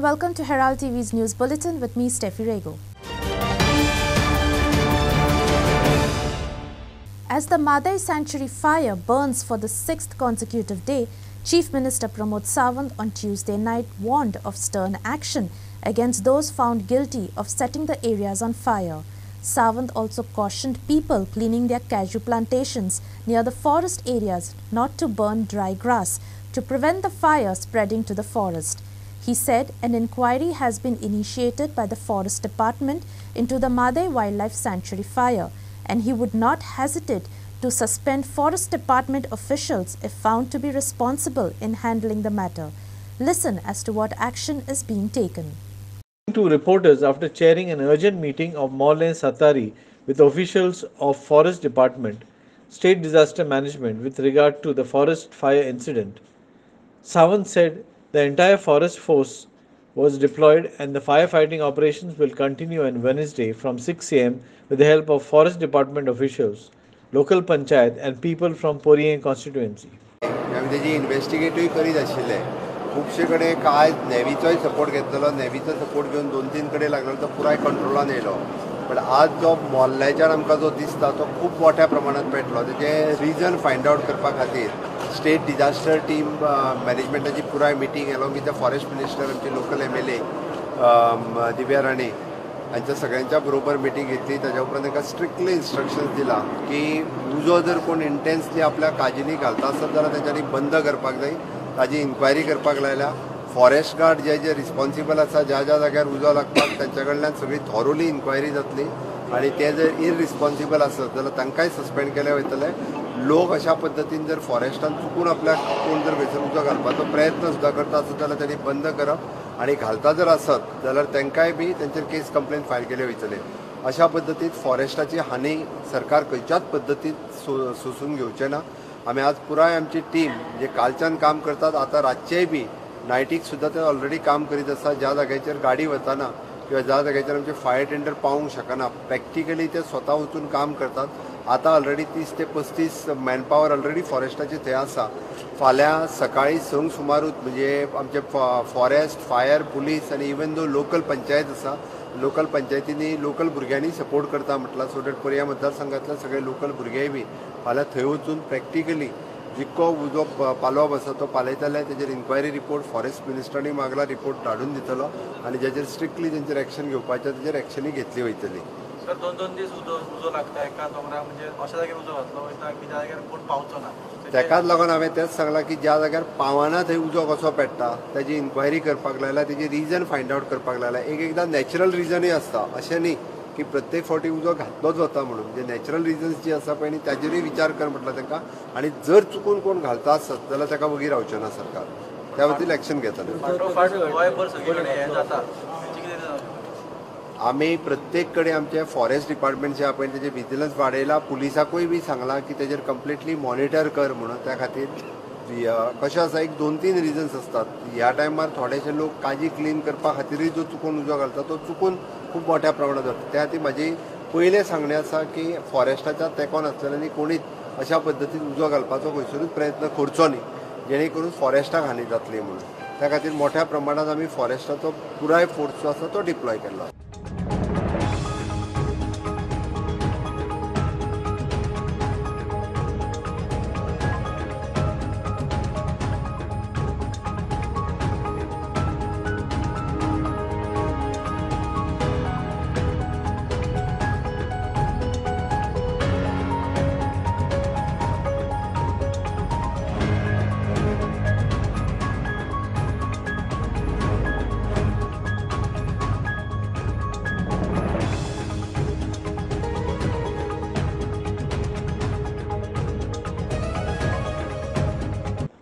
welcome to Herald TV's News Bulletin with me, Steffi Rego. As the Madai Sanctuary fire burns for the 6th consecutive day, Chief Minister Pramod Sawant on Tuesday night warned of stern action against those found guilty of setting the areas on fire. Sawant also cautioned people cleaning their cashew plantations near the forest areas not to burn dry grass to prevent the fire spreading to the forest. He said an inquiry has been initiated by the Forest Department into the Madai Wildlife Sanctuary fire, and he would not hesitate to suspend Forest Department officials if found to be responsible in handling the matter. Listen as to what action is being taken. To reporters after chairing an urgent meeting of Morlane Satari with officials of Forest Department, State Disaster Management with regard to the forest fire incident, Sawant said the entire forest force was deployed and the firefighting operations will continue on Wednesday from 6 am with the help of Forest Department officials, local panchayat and people from Poriye constituency. Investigative करीत आशिल्ले खूबशे कडेन काय नेव्हीचोय support घेतलो नेव्हीचो support घेवन 2-3 कडेन लागलो तो पुराय कंट्रोलान येयलो पण आज जो मोल्ल्याच्यान आमकां जो दिसता तो खूब मोठ्या प्रमाणात पेटलो तेजे रिजन फायंड आउट करपा खातीर स्टेट डिजास्टर टीम मॅनेजमेंटाची पुराय meeting along with the forest minister आमचे लोकल MLA दिव्या राणे हांच्या सगळ्यांच्या बरोबर मिटींग घेतली ताच्या उपरांत तांकां स्ट्रिक्टली इन्स्ट्रक्शन्स दिला की उजो जर कोण इंटेन्सली आपल्या काजींनी घालता आसत जाल्यार तांच्यांनी बंद करपाक जाय ताजी इन्क्वायरी करपाक लायल्या फॉरेस्ट गार्ड जे रिस्पॉन्सिबल आसा ज्या जाग्यार उजो लागपाक तांच्या कडल्यान सगळी थॉरोली इन्क्वायरी जातली आनी ते जर इररिस्पॉन्सिबल आसत जाल्यार तांकांय सस्पेंड केले वयतले लोक अशा पद्दतीन जर फॉरेस्टान चुकून आपल्याक कोण जर वयसर उजो घालपाचो प्रयत्न सुद्दां करता आसत जाल्यार तांणी बंद करप आनी घालता जर आसत जाल्यार तांकांय बी तांचेर केस कंप्लेन फायल केले वयतले अशा पद्दतीन फॉरेस्टाची हानी सरकार खंयच्याच पद्दतीन सोसून घेवचें ना आमी आज पुराय आमची टीम जे कालच्यान काम करतात आतां रातचेय बी नायटीक सुद्दां ते ऑलरेडी काम करीत आसा ज्या जाग्याचेर गाडी वताना किंवा ज्या जाग्याचेर आमचे फायर टेंडर पावूंक शकना प्रॅक्टिकली ते स्वता वचून काम करतात आतां ऑलरेडी 30 ते 35 मॅनपावर ऑलरेडी फॉरेस्टाचे थंय आसा फाल्यां सकाळी 6 सुमारूच म्हणजे आमचे फॉरेस्ट फायर पुलीस आनी इवन दो लोकल पंचायत आसा लोकल पंचायतींनी लोकल भुरग्यांनी सपोर्ट करता म्हटल्यार सो दॅट पर्या मतदारसंघातले सगळे लोकल भुरगेय बी फाल्यां थंय वचून प्रॅक्टिकली जितको उजो पालवप आसा तो पालयतले तेजेर इन्क्वायरी रिपोर्ट फॉरेस्ट मिनिस्टरांनी मागला रिपोर्ट धाडून दितलो आनी जेचेर स्ट्रिक्टली तेंचेर एक्शन घेवपाचें तेजेर एक्शनूय घेतली वयतली. सर 2-2 दीस उजो लागता एका दोंगराक म्हणजे अशा जाग्यार उजो घातलो वयता की ज्या जाग्यार कोण पावचो ना तेकाच लागून हांवें तेच सांगलां की ज्या जाग्यार पावना थंय उजो कसो पेट्टा तेजी इन्क्वायरी करपाक लायला तेजी रिजन फायंड आउट करपाक लायला एकदां नॅचरल रिजनूय आसता अशें न्ही की प्रत्येक फावटी उजो घातलोच वता म्हणून जे नॅचरल रिजन्स जी आसा पळय न्ही ताजेरूय विचार कर म्हटलं तांकां आनी जर चुकून कोण घालता आसत जाल्यार ताका वगीर रावचें ना सरकार त्या वतीन एक्शन घेतले. आमी प्रत्येक कडेन आमचे फॉरेस्ट डिपार्टमेंट जे आसा पळय तेजे विजिलन्स वाडयला पुलिसाकूय बी सांगला की तेजेर कंप्लिटली मॉनिटर कर म्हणून त्या खातीर कशें आसा एक 2-3 रिजन्स आसतात ह्या टायमार थोडेशे लोक काजी क्लीन करपा खातीरूय जो चुकून उजो घालता तो चुकून खूब मोठ्या प्रमाणात जाता त्या खातीर म्हाजी पयलें सांगणें आसा की फॉरेस्टाच्या तेंकोन आसलेल्यांनी कोणीच अशा पद्दतीन उजो घालपाचो खंयसरूच प्रयत्न करचो न्ही जेणे करून फॉरेस्टाक हानी जातली म्हणून त्या खातीर मोठ्या प्रमाणात आमी फॉरेस्टाचो पुराय फोर्स जो आसा तो डिप्लॉय केला.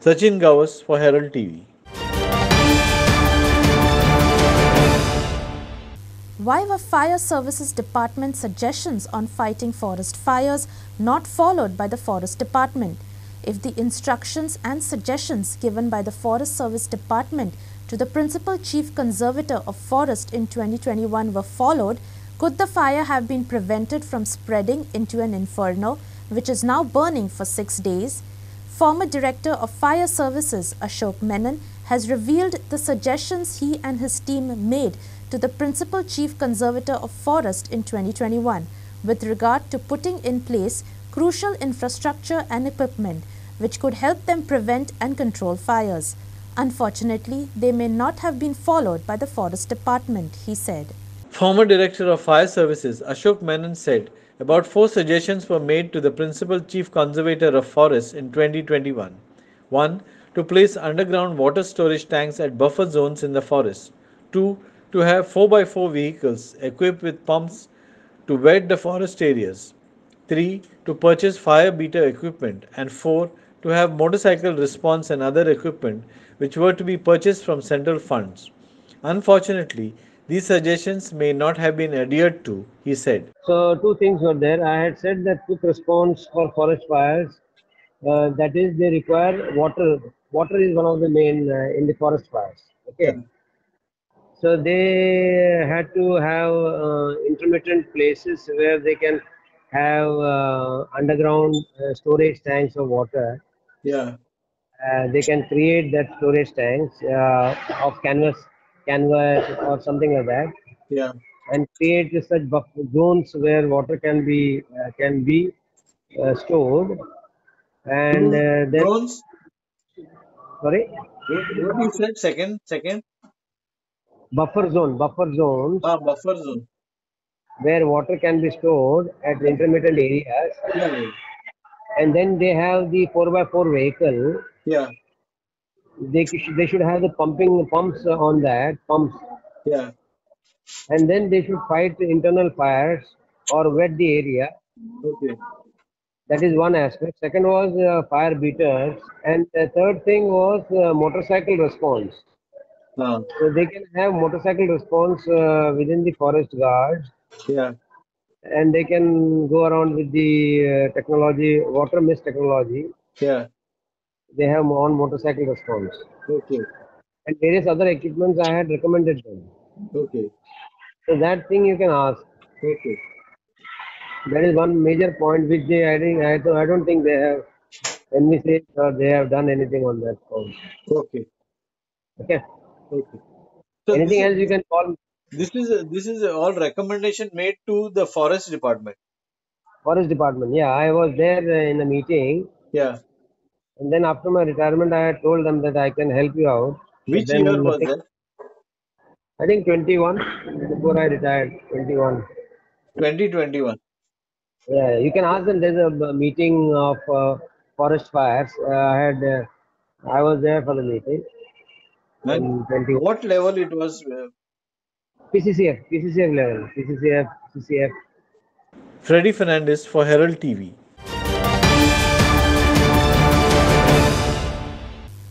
Sachin Gawas for Herald TV. Why were Fire Services Department suggestions on fighting forest fires not followed by the Forest Department? If the instructions and suggestions given by the Forest Service Department to the Principal Chief Conservator of Forest in 2021 were followed, could the fire have been prevented from spreading into an inferno which is now burning for 6 days? Former Director of Fire Services Ashok Menon has revealed the suggestions he and his team made to the Principal Chief Conservator of Forest in 2021 with regard to putting in place crucial infrastructure and equipment which could help them prevent and control fires. Unfortunately, they may not have been followed by the Forest Department, he said. Former Director of Fire Services Ashok Menon said about 4 suggestions were made to the Principal Chief Conservator of Forests in 2021. 1. To place underground water storage tanks at buffer zones in the forest. 2. To have 4x4 vehicles equipped with pumps to wet the forest areas. 3. To purchase fire beater equipment. And 4. To have motorcycle response and other equipment which were to be purchased from central funds. Unfortunately, these suggestions may not have been adhered to, he said. So two things were there. I had said that quick response for forest fires, that is, they require water. Water is one of the main in the forest fires. Okay. So they had to have intermittent places where they can have underground storage tanks of water. Yeah. They can create that storage tanks of canvas or something like that, Yeah. and create such buffer zones where water can be stored. And then, Drones? sorry, What you said? Second. buffer zones Buffer zone. where water can be stored at intermittent areas. Yeah. And then they have the 4x4 vehicle. Yeah. They should have the pumps on that pumps, Yeah. and then they should fight the internal fires or wet the area. Okay. That is one aspect. Second was fire beaters, and the third thing was motorcycle response. So they can have motorcycle response within the forest guards, Yeah. and they can go around with the technology, water mist technology. Yeah. They have on motorcycle response Okay. and various other equipments. I had recommended them. Okay. So that thing you can ask. Okay. That is one major point which I don't think they have envisaged or they have done anything on that point. Okay. Okay. Okay. So Anything else you can call? this is all recommendation made to the Forest Department. Forest Department. Yeah, I was there in a meeting, Yeah. and then after my retirement, I had told them that I can help you out. But Which then year was nothing. that? I think 21 before I retired. 21. 2021. Yeah, you can ask them. There's a meeting of forest fires. I was there for the meeting And in 21. what level it was? PCCF level, CCF. Freddy Fernandez for Herald TV.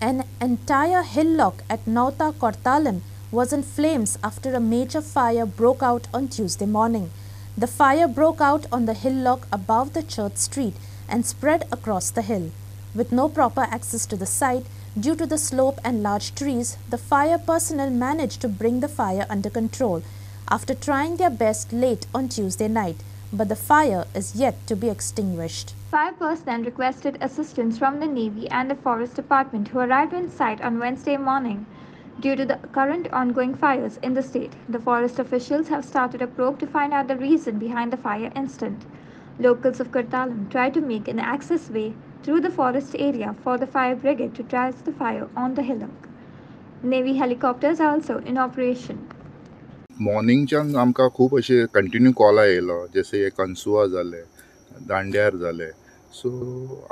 An entire hillock at Nauta Kortalim was in flames after a major fire broke out on Tuesday morning. The fire broke out on the hillock above the church street and spread across the hill. With no proper access to the site, due to the slope and large trees, the fire personnel managed to bring the fire under control after trying their best late on Tuesday night, but the fire is yet to be extinguished. Fire personnel requested assistance from the Navy and the Forest Department, who arrived on site on Wednesday morning. Due to the current ongoing fires in the state, the forest officials have started a probe to find out the reason behind the fire incident. Locals of Kurtalam tried to make an access way through the forest area for the fire brigade to douse the fire on the hillock. Navy helicopters are also in operation. मॉर्निंगच्यान आमकां खूब अशे continue कॉलां येयलो जशे कंसुआ जाले दांड्यार जाले सो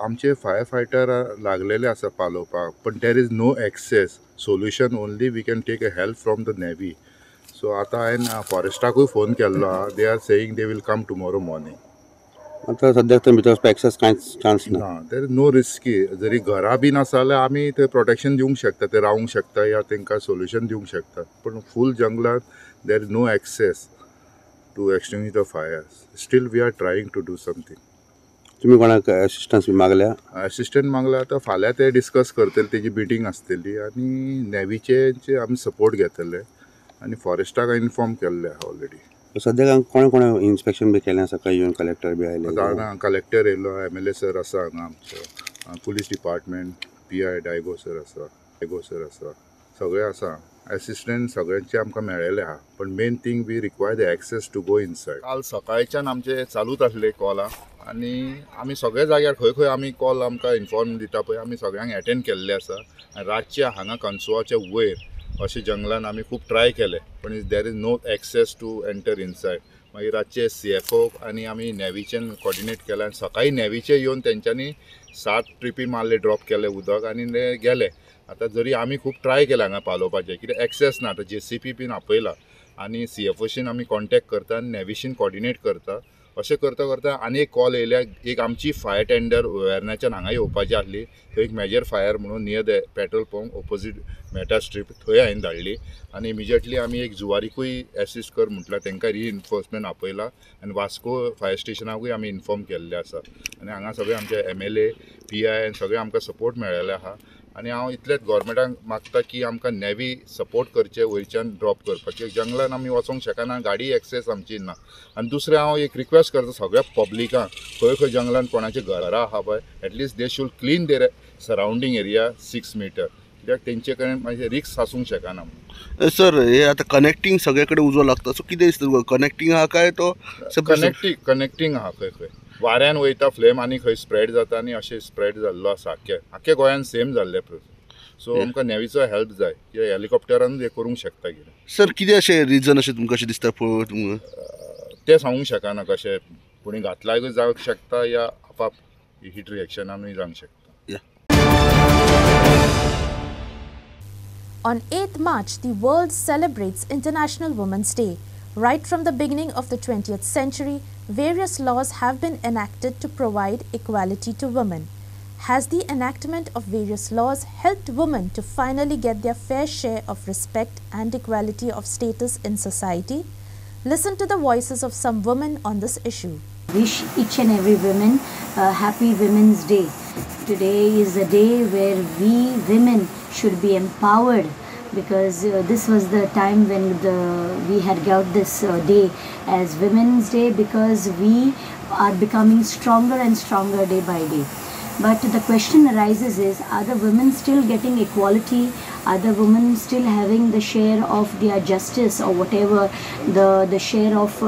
आमचे fire fighter लागलेले आसा पालोवपाक पण there is no access solution only we can take a help from the navy so आतां हांवें फॉरेस्टाकूय फोन केल्लो आहा they are saying they will come tomorrow morning आतां सद्याक थंय भितर वचपाक कांयच चान्स ना देर इज नो रिस्की जरी घरा बीन आसा जाल्यार आमी थंय प्रोटेक्शन दिवंक शकता ते रावंक शकता या तांकां सोल्युशन दिवंक शकता पूण फूल जंगलात there is no access to extinguish the fires still we are trying to do something तुमी कोणाक असिस्टन्स बी मागल्या असिस्टंट मागला आतां फाल्यां ते डिस्कस करतले तेजी मिटींग आसतली आनी नेवीचे आमी सपोर्ट घेतले आनी फॉरेस्टाक इन्फॉर्म केल्ले ऑलरेडी सद्याक कोणे कोणे इन्स्पेक्शन बी केलें सकाळी येवन कलेक्टर बी आयले हांगा कलेक्टर येयलो MLA सर आसा हांगा आमचो police department PI Diego sir आसा सगळे आसा एसिस्टंट सगळ्यांचे आमकां मेळ्ळेले आहा पण main thing we require the access to go inside. काल सकाळच्यान आमचे चालूच आसले कॉलां आनी आमी सगळे जाग्यार खंय खंय आमी कॉल आमकां इन्फॉर्म दिता पळय आमी सगळ्यांक एटेंड केल्ले आसा. आनी रातचे हांगा कन्सुवाचे वयर अशें जंगलान आमी खूब ट्राय केले पण there is no access to enter inside. मागीर रातचे CFO आनी आमी नेवीच्यान कॉर्डिनेट केलें आनी सकाळी नेवीचे येवन तेंच्यांनी 7 ट्रिपी मारले ड्रॉप केले उदक आनी ते गेले. आतां जरी आमी खूब ट्राय केला हांगा पालोवपाचें कित्याक एक्सेस ना. आतां JCP बीन आपयला आनी CFOशीन आमी कॉन्टेक्ट करता आनी नेवीशीन कॉर्डिनेट करता. अशें करता करता आनी एक कॉल येयल्या एक आमची फायर टेंडर वेर्नाच्यान हांगा येवपाची आसली. थंय एक मेजर फायर म्हणून near the petrol pump opposite Meta strip थंय हांवें धाडली आनी इमिजिएटली आमी एक जुवारीकूय एसिस्ट कर म्हटल्यार तांकां रिइन्फोर्समेंट आपयला आनी वास्को फायर स्टेशनाकूय आमी इन्फॉर्म केल्ले आसा. आनी हांगा सगळे आमचे MLA PI सगळे आमकां सपोर्ट मेळ्ळेले आहा. आनी हांव इतलेंच गोवोरमेंटाक मागता की आमकां नेवी सपोर्ट करचे वयच्यान ड्रॉप करपाचें. जंगलान आमी वचोंक शकना गाडी एक्सेस आमची ना. आनी दुसरें हांव एक रिक्वेस्ट करता सगळ्या पब्लिकांक खंय खंय जंगलान कोणाची घरां आहा पळय at least they should clean their surrounding area 6 metre कित्याक तेंचे कडेन मागीर रिक्स आसूंक शकना. सर हे आतां कनेक्टींग सगळे कडेन उजो लागता सो कितें दिसता तुका कनेक्टींग आहा काय तो कनेक्टींग आहा खंय खंय वाऱ्यान वयता फ्लेम आनी खंय स्प्रेड जाता आनी अशें स्प्रेड जाल्लो आसा आख्या गोंयान सेम जाल्लें सो आमकां नेवीचो हेल्प जाय कित्याक हेलिकॉप्टरानूच हें करूंक शकता कितें. सर कितें अशें रिजन अशें तुमकां अशें दिसता तुमकां तें सांगूंक शकना कशें कोणी घातल्याकूय जावंक शकता या आपाप हीट रिएक्शनानूय जावंक शकता. On 8th March, the world celebrates International Women's Day. Right from the beginning of the 20th century, various laws have been enacted to provide equality to women. Has the enactment of various laws helped women to finally get their fair share of respect and equality of status in society? Listen to the voices of some women on this issue. Wish each and every woman a happy Women's Day. Today is a day where we women should be empowered because this was the time when we had got this day as Women's Day because we are becoming stronger and stronger day by day. But the question arises is, are the women still getting equality? Are the women still having the share of their justice or whatever the share of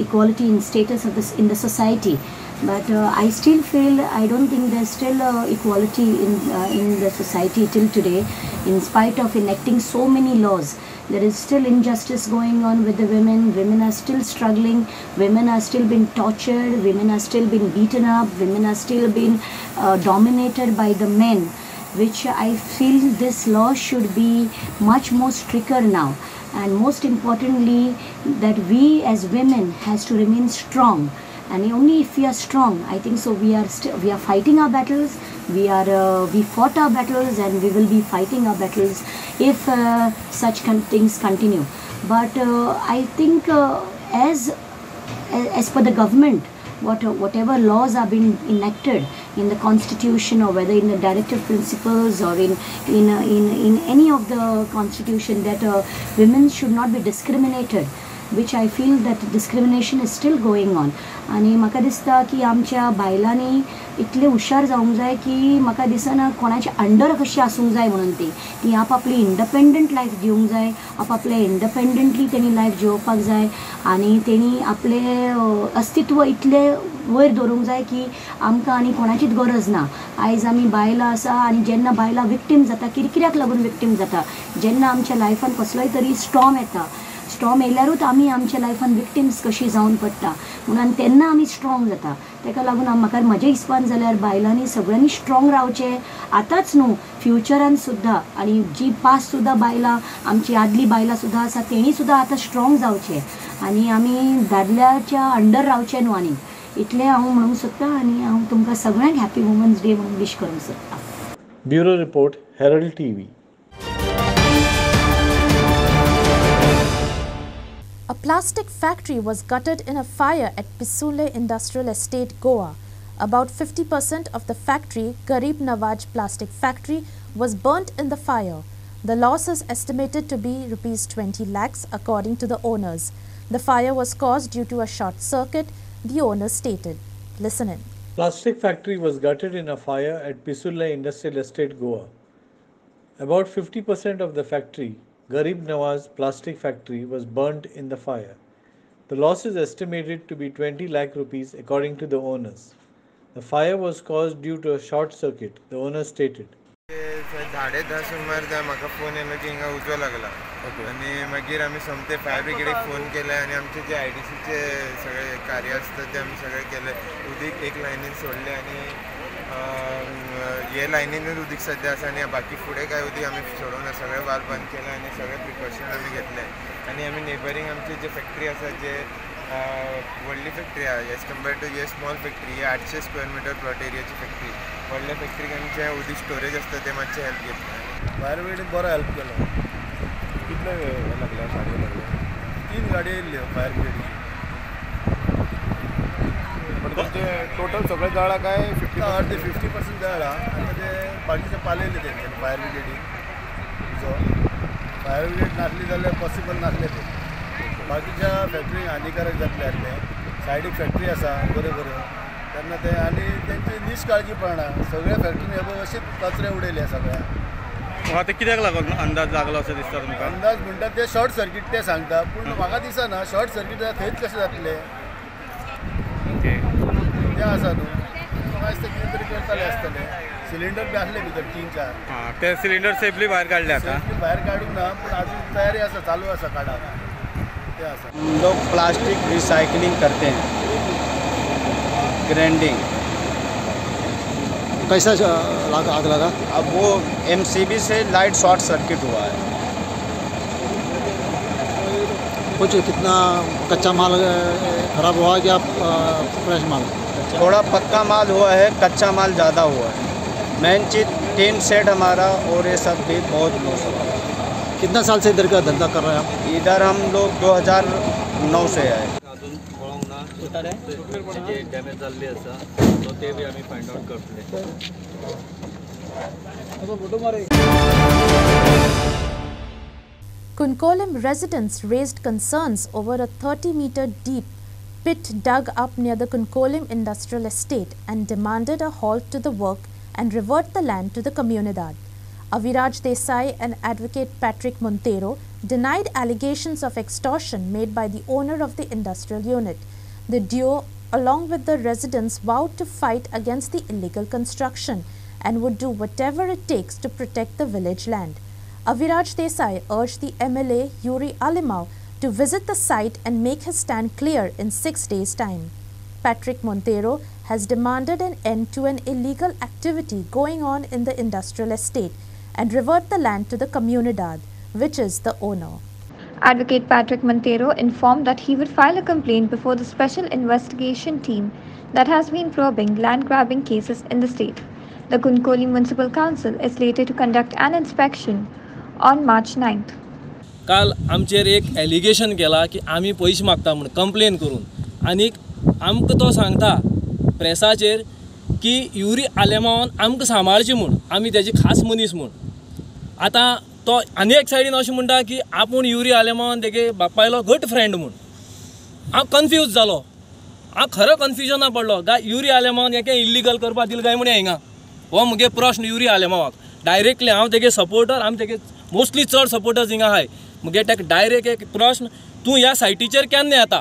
equality in status of this in the society? But I still feel I don't think there's still equality in the society till today. In spite of enacting so many laws, there is still injustice going on with the women. Women are still struggling. Women are still being tortured. Women are still being beaten up. Women are still being dominated by the men, which I feel this law should be much more stricter now. And most importantly, that we as women has to remain strong. And only if we are strong, I think so we are fighting our battles. We fought our battles and we will be fighting our battles if such things continue. But I think as per the government, whatever laws are being enacted in the constitution or whether in the directive principles or in any of the constitution that women should not be discriminated, which I feel that discrimination is still going on. आणि म्हाका दिसता की आमच्या बायलांनी इतले हुशार जावंक जाय की म्हाका दिसना कोणाच्या अंडर कशी आसूंक जाय म्हणून ती आपापली इंडिपेंडंट लायफ दिवंक जाय आपापले इंडिपेंडंटली तेणी लायफ जिवपाक जाय आनी तेणी आपले अस्तित्व इतले वयर दवरूंक जाय की आमकां आनी कोणाचीच गरज ना. आयज आमी बायलां आसा आनी जेन्ना बायलां विक्टीम जाता कित्याक लागून विक्टीम जाता जेन्ना आमच्या लायफान कसलोय तरी स्टॉर्म येता स्टॉर्म येयल्यारूच आमी आमच्या लायफान विक्टीम्स कशी जावन पडटा म्हणून तेन्ना आमी स्ट्रॉंग जाता. तेका लागून म्हाका म्हज्या हिसपान जाल्यार बायलांनी सगळ्यांनी स्ट्रॉंग रावचें आतांच न्हू फ्युचरान सुद्दां आनी जी पास्ट सुद्दां बायलां आमची आदली बायलां सुद्दां आसा तेणी सुद्दां आतां स्ट्रॉंग जावचें आनी आमी दादल्याच्या अंडर रावचें न्हू आनी इतलें हांव म्हणूंक सोदतां आनी हांव तुमकां सगळ्यांक हॅपी वुमन्स डे म्हणून विश करूंक सोदतां. Bureau report Herald TV. A plastic factory was gutted in a fire at Pisule Industrial Estate, Goa. About 50% of the factory, Garib Nawaj Plastic Factory, was burnt in the fire. The loss is estimated to be Rs 20 lakhs according to the owners. The fire was caused due to a short circuit, the owners stated. Listen in. Plastic factory was gutted in a fire at Pisule Industrial Estate, Goa. About 50% of the factory, Garib Nawaz plastic factory, was burnt in the fire. The loss is estimated to be 20 lakh rupees according to the owners. The fire was caused due to a short circuit, the owner stated. 10:30 सुमार म्हाका phone येयलो की हिंगा उजो लागला आनी मागीर आमी सोमते फायर ब्रिगेडीक फोन केले आनी आमचे जे IDCचे सगळे कार्य आसता ते आमी सगळे केले. उदीक एक लायनीन सोडले आनी हे लायनीनूच उदीक सद्या आसा आनी बाकी फुडें काय उदीक आमी सोडूना. सगळे वाल बंद केले आनी सगळे प्रिकॉशन आमी घेतले आनी आमी नेबरींग आमची जे फॅक्टरी आसा जे व्हडली फॅक्टरी आहा एज कम्पेर्ड टू हे स्मॉल फॅक्टरी हे 800 स्क्वेअर मिटर प्लॉट एरियाची फॅक्टरी. व्हडल्या फॅक्टरीक आमचे उदीक स्टोरेज आसता ते मातशें हेल्प घेतले. फायर ब्रिगेडीन बरो हेल्प केलो. कितले लागला गाडयो लागल्या? 3 गाडयो येयल्ल्यो फायर ब्रिगेडीची. तुमचे टोटल सगळे जळा काय 50% जळा आनी ते बाकीचे पालयले तेंच्यानी फायर ब्रिगेडीन. सो फायर ब्रिगेड नासली जाल्यार पॉसिबल नासले ते. बाकीच्या फॅक्टरीक हानिकारक जातले आसले. सायडीक फॅक्टरी आसा बऱ्यो बऱ्यो तेन्ना ते आनी तेंची निश्काळजीपणा सगळ्या फॅक्टरीन हे अशेच कचरे उडयले सगळ्या. आता कित्याक लागून अंदाज लागलो असो दिसता तुमकां? अंदाज म्हणटा ते शॉर्ट सर्कीट ते सांगता पूण म्हाका दिसना शॉर्ट सर्कीट थंयच कशें जातले ते आसा न्हू. म्हाका दिसता कितें तरी करताले आसतले. सिलिंडर बी आसले भितर 3-4. ते सिलिंडर सेफली भायर काडले आता? सेफली भायर काडूंक ना पूण अजून तयारी आसा चालू आसा काडप ते आसा. लोग प्लास्टिक रिसाइकलिंग करते हैं, ग्राइंडिंग. कैसा आग लगा? अब वो MCB से लाइट शॉर्ट सर्किट हुआ है. कुछ कितना कच्चा माल खराब हुआ है क्या फ्रेश माल? थोड़ा पक्का माल हुआ है, कच्चा माल ज़्यादा हुआ है. मेन चीज़ टीन सेट हमारा और ये सब भी बहुत लॉस हुआ. कितना साल से इधर का धंधा कर रहे हैं आप? इधर हम लोग 2009 से आए. डॅमेज जाल्ली आसा सो ते बी आमी फायंड आउट करतले. Kunkolim residents raised concerns over a 30-meter deep pit dug up near the Kunkolim Industrial Estate and demanded a halt to the work and revert the land to the comunidad. Aviraj Desai and advocate Patrick Montero denied allegations of extortion made by the owner of the industrial unit. The duo, along with the residents, vowed to fight against the illegal construction and would do whatever it takes to protect the village land. Aviraj Desai urged the MLA Yuri Alimau to visit the site and make his stand clear in 6 days' time. Patrick Montero has demanded an end to an illegal activity going on in the industrial estate and revert the land to the comunidad, which is the owner. Advocate Patrick Montero informed that he would file a complaint before the special investigation team that has been probing land grabbing cases in the state. The Kunkolim Municipal Council is slated to conduct an inspection on March 9th. काल आमचेर एक allegation केला की आमी पयशे मागता म्हणून complain करून आनीक आमकां तो सांगता प्रेसाचेर की युरी आलेमावन आमकां सांबाळची म्हूण आमी तेजी खास मनीस म्हूण. आतां तो आनी एक सायडीन अशें म्हणटा की आपूण युरी आलेमावन तेगे बापायलो घट फ्रेंड म्हूण. हांव कन्फ्यूज जालो. हांव खरो कन्फ्युजना पडलो काय युरी आलेमावन हें इल्लीगल करपा दिलें काय म्हूण हिंगा. हो मुगे प्रश्न युरी आलेमावाक डायरेक्टली हांव तेगे सपोर्टर आमी तेगे मोस्टली चड सपोर्टर्स हिंगा आहाय. मुगे तेका डायरेक्ट एक प्रश्न तूं ह्या सायटीचेर केन्ना येता?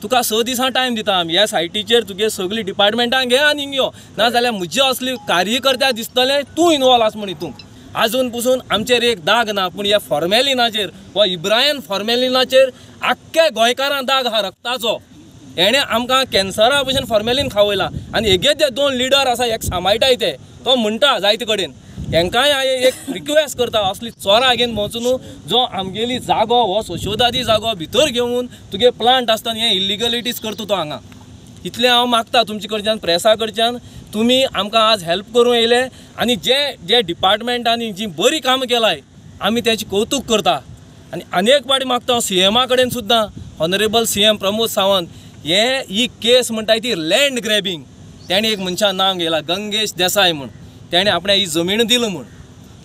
तुका 6 दिसां टायम दिता आमी. ह्या सायटीचेर तुगे सगळी डिपार्टमेंटां घे आनी यो नाजाल्यार म्हजे असली कार्यकर्त्या दिसतले तूं इनवॉल्व आस म्हण हितून. आजून पसून आमचेर एक दाग ना पूण ह्या फॉर्मेलिनाचेर वा इब्राहिम फॉर्मेलिनाचेर आख्ख्या गोंयकारांक दाग हा रक्ताचो. हेणे आमकां कॅन्सरा भशेन फॉर्मेलिन खावयला आनी हेगे जे 2 लिडर आसा एक सांबाळटाय ते तो म्हणटा जायते कडेन हेंकांय हांवें एक रिक्वेस्ट करता असली चोरां घेवन वचून जो आमगेली जागो हो सोशोदादी जागो भितर घेवन तुगे प्लांट आसता हें इल्लिगलिटीज करता तो हांगा. इतलें हांव मागता तुमचे कडच्यान प्रेसा कडच्यान तुमी आमकां आज हेल्प करूं येयले आनी जे डिपार्टमेंटांनी जी बरी कामां केलाय आमी तेची कौतुक करता. आनी एक पाटी मागता CMा कडेन सुद्दां ऑनरेबल CM प्रमोद सावंत ही केस म्हणटा ती लँड ग्रॅबिंग तेणें एक मनशान नांव घेयलां गंगेश देसाय म्हूण. तेणें आपणें ही जमीन दिली म्हूण.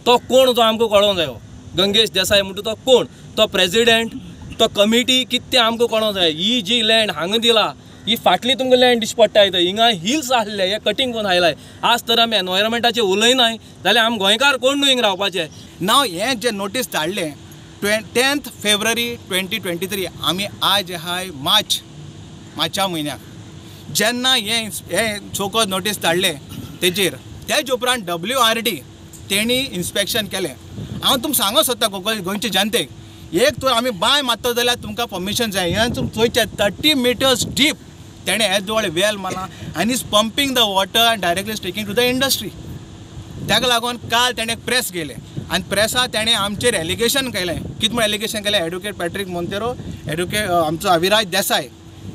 तो कोण तो आमकां कळोंक जायो. गंगेश देसाय म्हणटा तो कोण? तो प्रेसिडेंट तो कमिटी कितें तें आमकां कळोंक जाय. ही जी लँड हांगा दिला ही फाटली तुमकां लँड दिश्टी पडटा थंय हिंगा हिल्स आसले हे कटींग करून आयलाय आज तर आमी एनवायरमेंटाचेर उलयनाय जाल्यार आमी गोंयकार कोण न्हू हिंगा रावपाचे नाव हे जे नोटीस धाडले 10th February 2023 आमी आज हाय मार्चा म्हयन्याक जेन्ना हे चोको नोटीस धाडले तेजेर तेज उपरांत WRD तेणी इन्स्पेक्शन केलें हांव तुमकां सांगूंक सोदता गोंयचे जनतेक एक तर आमी बांय मारता जाल्यार तुमकां परमिशन जाय हें तुमकां थंयचे 30 meters डीप तेणें हे व्हड वेल मारला आनी इज पंपींग द वॉटर आनी directly taking to the industry ताका लागून काल तेणें प्रेस केलें आनी प्रेसाक तेणें आमचेर एलिगेशन केलें कितें म्हण एलिगेशन केलें एडवोकेट पॅट्रीक मोंतेरो एडवोकेट आमचो अविराज देसाय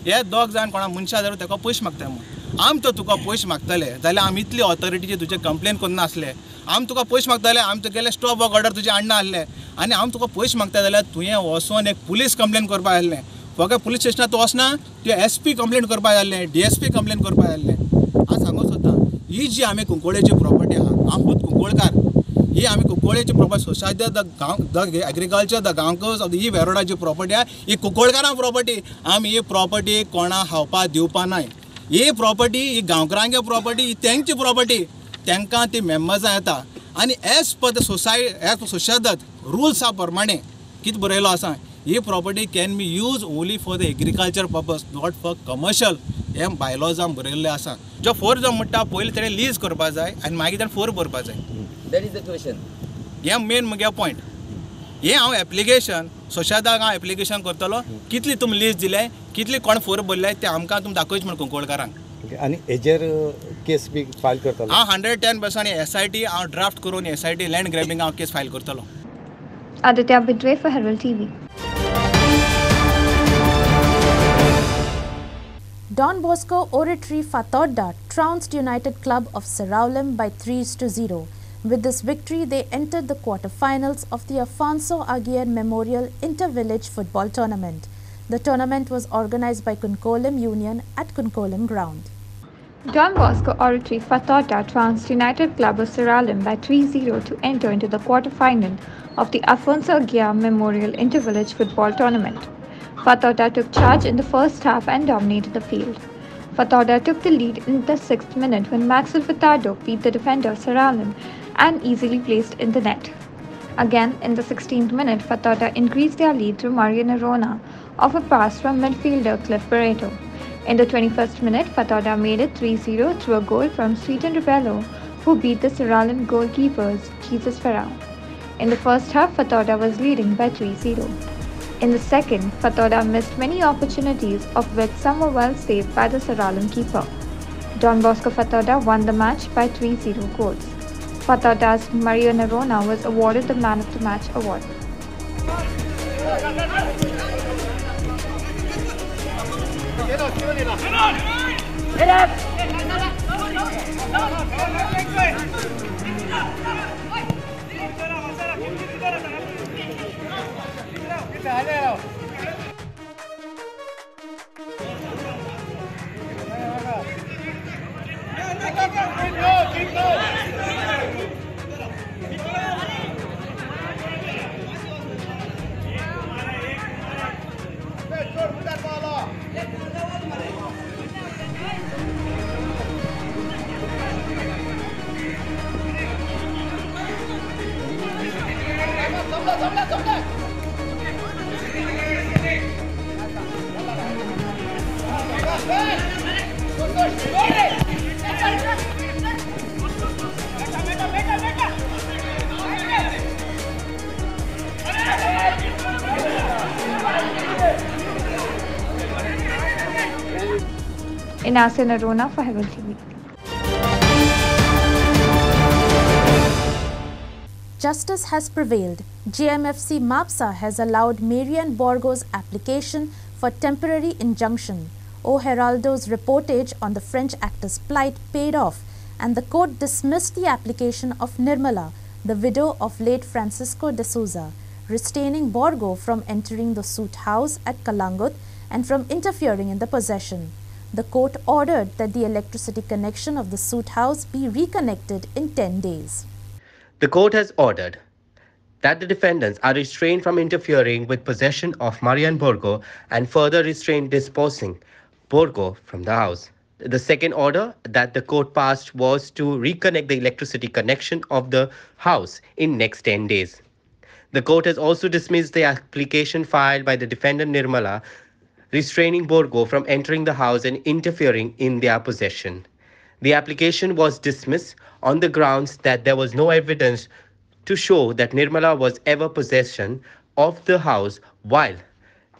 हे दोग जाण कोणा मनशां जर ताका पयशे मागता म्हूण आमी तर तुका पयशे मागतले जाल्यार आमी इतली ऑथॉरिटीचे तुजे कंप्लेन करून नासले आमी तुका पयशे मागताले आमी तुगेले स्टॉप वर्क ऑर्डर तुजे हाडना आहले आनी आमी तुका पयशे मागता जाल्यार तुवें वचून एक पुलीस कंप्लेन करपाक आहलें फकत पुलीस स्टेशनार तूं वचना तुवें SP कंप्लेन करपाक आहलें DSP कंप्लेन करपाक आहलें हांव सांगूंक सोदता ही जी आमी कुंकोळेची प्रॉपर्टी आहा हांव खूद कुंकोळकार ही आमी कुंकोळेची property society the agriculture the गांवकर्स ऑफ ही वेरोडाची प्रॉपर्टी आहा ही कुंकोळकारां प्रॉपर्टी आमी ही प्रॉपर्टी कोणा खावपा दिवपा नाय ही प्रॉपर्टी ही गांवकारांगे प्रॉपर्टी ही तेंची प्रॉपर्टी तांकां ती मेंबर्सां येता आनी एज पर द सोसायटी रुल्सा प्रमाणे कितें बरयलो आसा ही property can be use only for the agriculture purpose not for commercial हे बायलॉजान बरयल्लें आसा जो 4 जो म्हणटा पयलीं तेणें लीज करपा जाय आनी मागीर तेणें 4 भरपा जाय दॅट इज द क्वेश्चन हें मेन मुगे पॉयंट हें हांव एप्लिकेशन सोसायटाक हांव एप्लिकेशन करतलो कितली तुमी लीज दिले कितली कोण 4 भरले ते आमकां तुमी दाखोवचे म्हण कुंकोळकारांक आनी हेजेर केस बी फायल करतलो हांव 110% SIT हांव ड्राफ्ट करून SIT लँड ग्रॅबिंग हांव केस फायल करतलो Aditya Bidre for Herald TV. Don Bosco Oratory Fatorda trounced United Club of Seraulem by 3-0. With this victory, they entered the quarter-finals of the Afonso Aguirre Memorial Inter-Village Football Tournament. The tournament was organized by Kunkolem Union at Kunkolem Ground. Don Bosco Oratory Fatorda trounced United Club of Seraulem by 3-0 to enter into the quarter-final of the Afonso Aguirre Memorial Inter-Village Football Tournament. Fatorda took charge in the first half and dominated the field. Fatorda took the lead in the 6th minute when Maxwell Furtado beat the defender Seraulem and easily placed in the net. Again, in the 16th minute, Fatorda increased their lead through Mario Nerona off a pass from midfielder Cliff Barreto. In the 21st minute, Fatorda made it 3-0 through a goal from Sweeten Rebello, who beat the Seraulem goalkeepers Jesus Ferrao. In the first half, Fatorda was leading by 3-0. In the second, Fatorda missed many opportunities, of which some were well saved by the Seraulem keeper. Don Bosco Fatorda won the match by 3-0 goals. Fatorda's Mario Nerona was awarded the Man of the Match award. Inase Nerona for Herald TV. Justice has prevailed. GMFC MAPSA has allowed Marian Borgo's application for temporary injunction. O Heraldo's reportage on the French actor's plight paid off, and the court dismissed the application of Nirmala, the widow of late Francisco de Souza, restraining Borgo from entering the suit house at Kalangut and from interfering in the possession. The court ordered that the electricity connection of the suit house be reconnected in 10 days. The court has ordered that the defendants are restrained from interfering with possession of Marian Borgo and further restrained disposing Borgo from the house. The second order that the court passed was to reconnect the electricity connection of the house in next 10 days. The court has also dismissed the application filed by the defendant Nirmala restraining Borgo from entering the house and interfering in their possession. The application was dismissed on the grounds that there was no evidence to show that Nirmala was ever possession of the house, while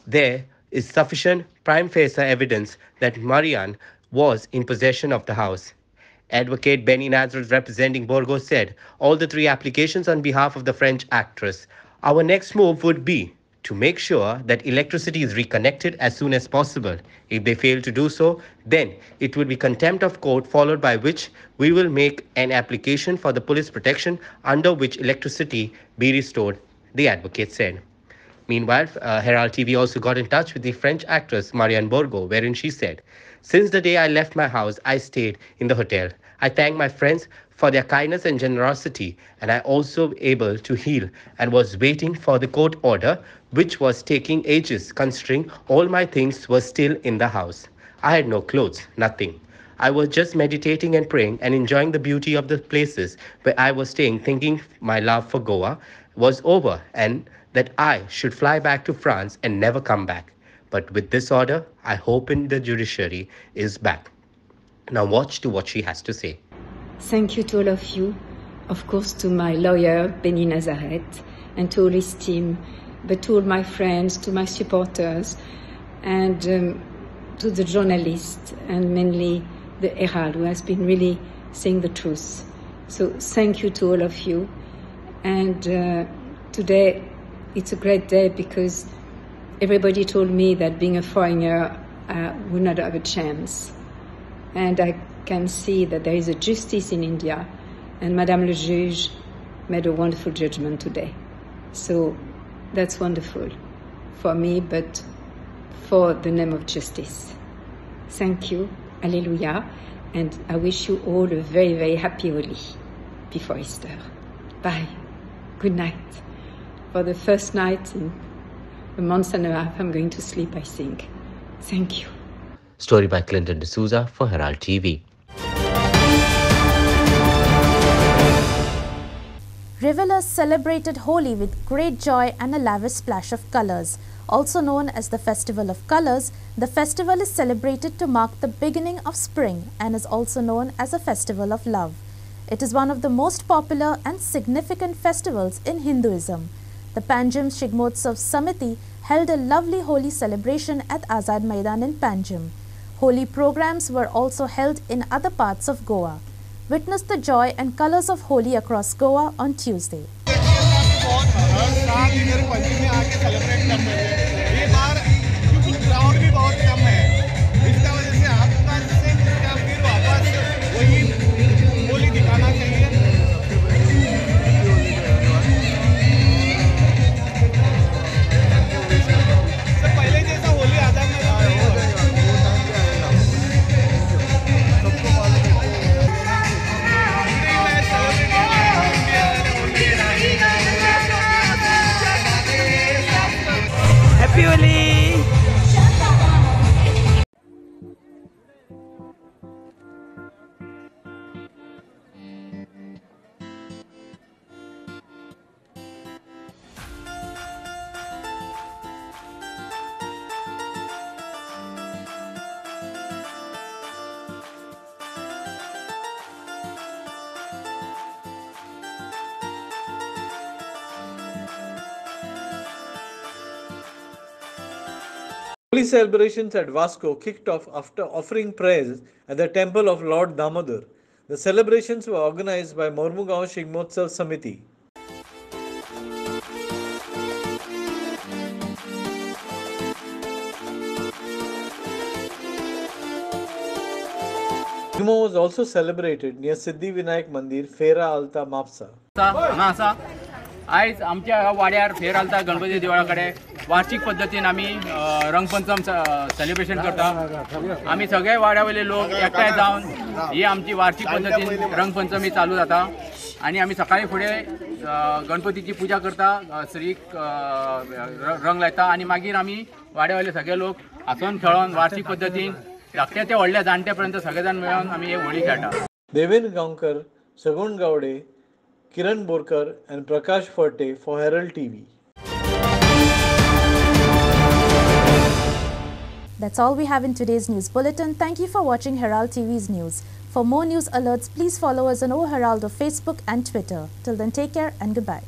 there is sufficient prima facie evidence that Marian was in possession of the house. Advocate Benny Nazareth representing Borgo said, all the three applications on behalf of the French actress. Our next move would be to make sure that electricity is reconnected as soon as possible. If they fail to do so, then it will be contempt of court, followed by which we will make an application for the police protection under which electricity be restored, the advocate said. Meanwhile, Herald TV also got in touch with the French actress Marianne Borgo, wherein she said, since the day I left my house, I stayed in the hotel. I thank my friends for their kindness and generosity, and I also able to heal and was waiting for the court order, which was taking ages considering all my things were still in the house. I had no clothes, nothing. I was just meditating and praying and enjoying the beauty of the places where I was staying, thinking my love for Goa was over and that I should fly back to France and never come back. But with this order, I hope in the judiciary is back. Now watch to what she has to say. Thank you to all of you, of course to my lawyer, Benny Nazareth, and to all his team, but to all my friends, to my supporters, and to the journalists, and mainly the Herald, who has been really saying the truth. So thank you to all of you. And today, it's a great day because everybody told me that being a foreigner would not have a chance. And I can see that there is a justice in India, and Madame le Juge made a wonderful judgment today. So that's wonderful for me, but for the name of justice. Thank you, Alleluia, and I wish you all a very, very happy Holi before Easter. Bye. Good night. For the first night in a month and a half, I'm going to sleep, I think. Thank you. Story by Clinton D'Souza for Herald TV. Revelers celebrated Holi with great joy and a lavish splash of colors. Also known as the Festival of Colors, the festival is celebrated to mark the beginning of spring and is also known as a festival of love. It is one of the most popular and significant festivals in Hinduism. The Panjim Shigmotsav Samiti held a lovely Holi celebration at Azad Maidan in Panjim. Holi programs were also held in other parts of Goa. Witness the joy and colors of Holi across Goa on Tuesday. Happy Holi! Holi celebrations at Vasco kicked off after offering prayers at the temple of Lord Damodar. The celebrations were organized by Mormugaon Shigmotsav Samiti. Shigmo was also celebrated near Siddhi Vinayak Mandir, Fera Alta Mapsa. आज आमच्या वाड्यार फेर आलता गणपती देवळा कडेन वार्षिक पद्धतीन आमी Rangpancham celebration करता. आमी सगळे वाड्या वयले लोक एकठांय जावन ही आमची वार्षिक पद्धतीन रंगपंचमी चालू जाता आणि आमी सकाळी फुडें गणपतीची पुजा करता, श्रीक रंग लायता आणि मागीर आमी वाड्या वयले सगळे लोक हांसोन खेळोन वार्षिक पद्धतीन धाकटे ते व्हडले जाणटेपर्यंत सगळे जाण मेळून आमी हे होळी खेळटा. Devin Gaonkar, Sagun Gowde, Kiran Borkar and Prakash Ferte for Herald TV. That's all we have in today's news bulletin. Thank you for watching Herald TV's news. For more news alerts, please follow us on O Herald on Facebook and Twitter. Till then, take care and goodbye.